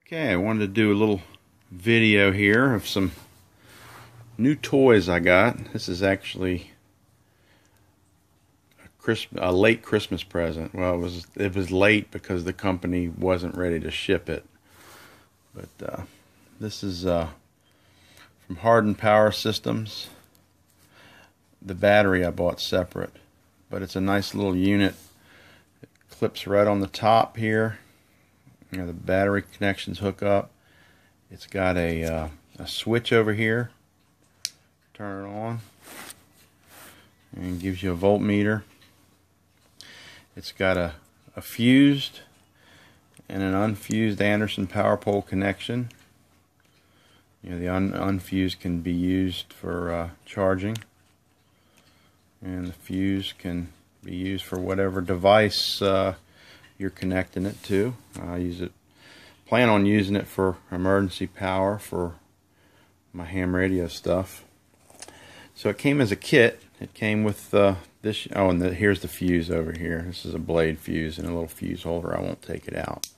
Okay, I wanted to do a little video here of some new toys I got. This is actually a late Christmas present. Well, it was late because the company wasn't ready to ship it. But this is from Hardin Power Systems. The battery I bought separate, but it's a nice little unit. It clips right on the top here. You know, the battery connections hook up. It's got a switch over here. Turn it on, and it gives you a voltmeter. It's got a fused and an unfused Anderson power pole connection. You know, the unfused can be used for charging, and the fuse can be used for whatever device you're connecting it to. I plan on using it for emergency power for my ham radio stuff. So it came as a kit. It came with this. Oh, and here's the fuse over here. This is a blade fuse and a little fuse holder. I won't take it out.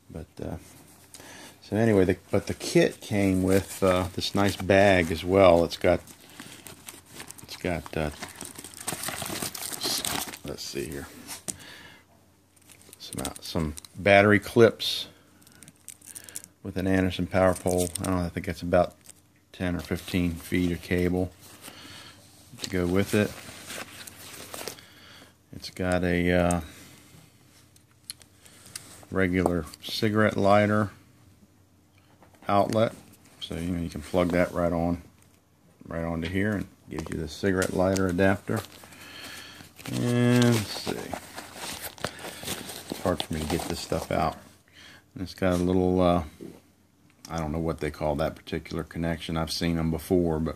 But so anyway, the kit came with this nice bag as well. It's got let's see here. Some battery clips with an Anderson power pole. I don't know, I think it's about 10 or 15 feet of cable to go with it. It's got a regular cigarette lighter outlet, so you can plug that right onto here and gives you the cigarette lighter adapter. And let's see. Hard for me to get this stuff out. And it's got a little I don't know what they call that particular connection. I've seen them before, but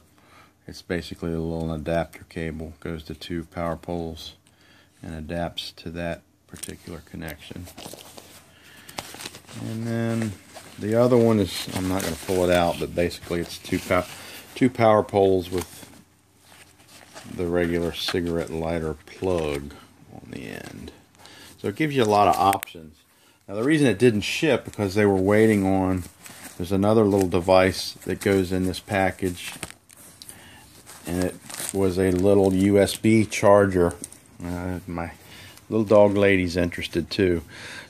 it's basically a little adapter cable. Goes to two power poles and adapts to that particular connection. And then the other one is, I'm not going to pull it out, but basically it's two power poles with the regular cigarette lighter plug on the end. So it gives you a lot of options. Now the reason it didn't ship, because they were waiting on, there's another little device that goes in this package, and it was a little USB charger. My little dog lady's interested too.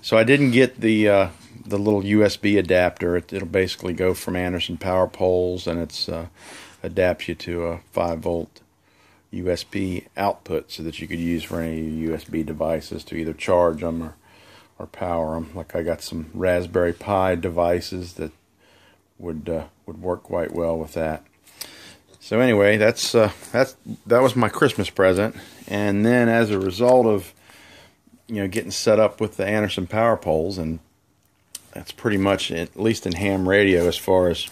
So I didn't get the little USB adapter. It'll basically go from Anderson power poles, and it's adapts you to a 5-volt USB output so that you could use for any USB devices to either charge them or power them. Like I got some Raspberry Pi devices that would work quite well with that. So anyway, that was my Christmas present. And then as a result of getting set up with the Anderson power poles, and that's pretty much, at least in ham radio, as far as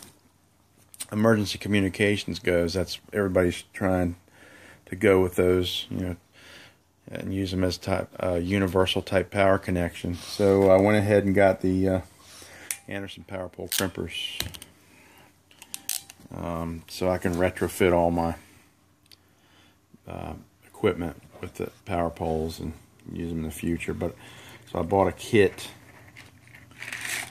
emergency communications goes, that's everybody's trying to go with those, and use them as universal type power connection. So I went ahead and got the Anderson power pole crimpers, so I can retrofit all my equipment with the power poles and use them in the future. So I bought a kit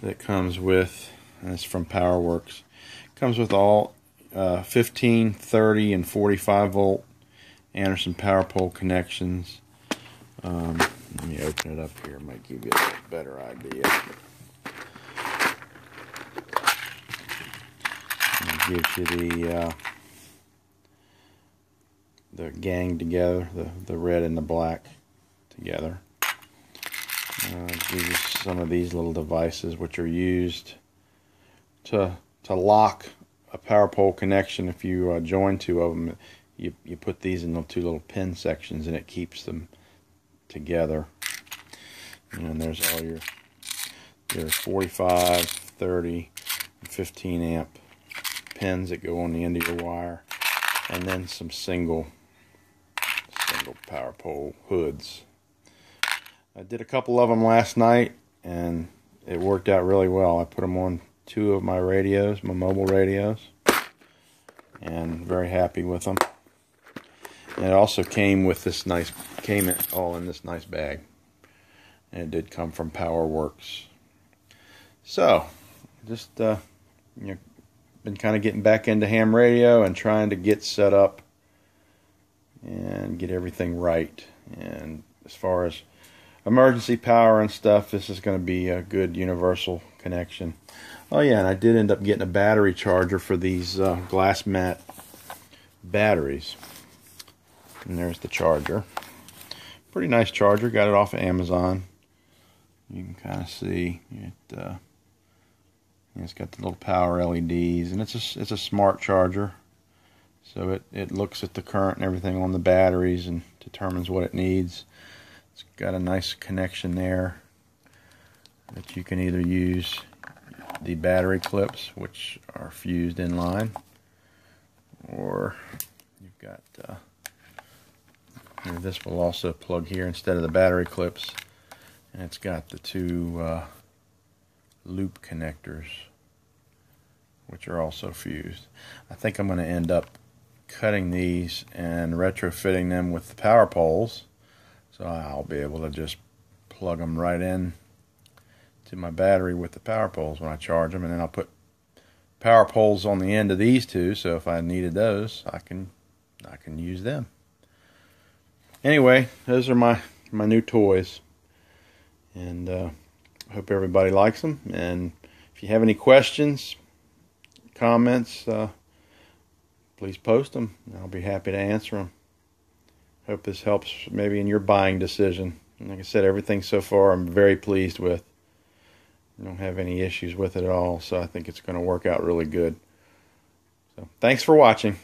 that comes with, and it's from PowerWorks. It comes with all 15, 30, and 45 volt Anderson power pole connections. Let me open it up here. It might give you a better idea. It gives you the gang together, the red and the black together. It gives you some of these little devices which are used to lock a power pole connection. If you join two of them, you put these in the two little pin sections, and it keeps them together. And there's all your 45, 30, and 15 amp pins that go on the end of your wire, and then some single power pole hoods. I did a couple of them last night, and it worked out really well. I put them on two of my radios, my mobile radios, and very happy with them. And it also came with this all in this nice bag. And it did come from PowerWorks. So, just you know, been kind of getting back into ham radio and trying to get set up and get everything right. And as far as emergency power and stuff, this is going to be a good universal connection. Oh yeah, and I did end up getting a battery charger for these glass mat batteries. And there's the charger. Pretty nice charger. Got it off of Amazon. You can kind of see it. It's got the little power LEDs, and it's a smart charger. So it looks at the current and everything on the batteries and determines what it needs. It's got a nice connection there that you can either use the battery clips, which are fused in line, or you've got this will also plug here instead of the battery clips, and it's got the two loop connectors, which are also fused. I think I'm going to end up cutting these and retrofitting them with the power poles, so I'll be able to just plug them right in to my battery with the power poles when I charge them, and then I'll put power poles on the end of these two, so if I needed those, I can use them. Anyway, those are my new toys, and I hope everybody likes them. And if you have any questions, comments, please post them. I'll be happy to answer them. Hope this helps maybe in your buying decision. And like I said, everything so far I'm very pleased with. I don't have any issues with it at all, so I think it's going to work out really good. So thanks for watching.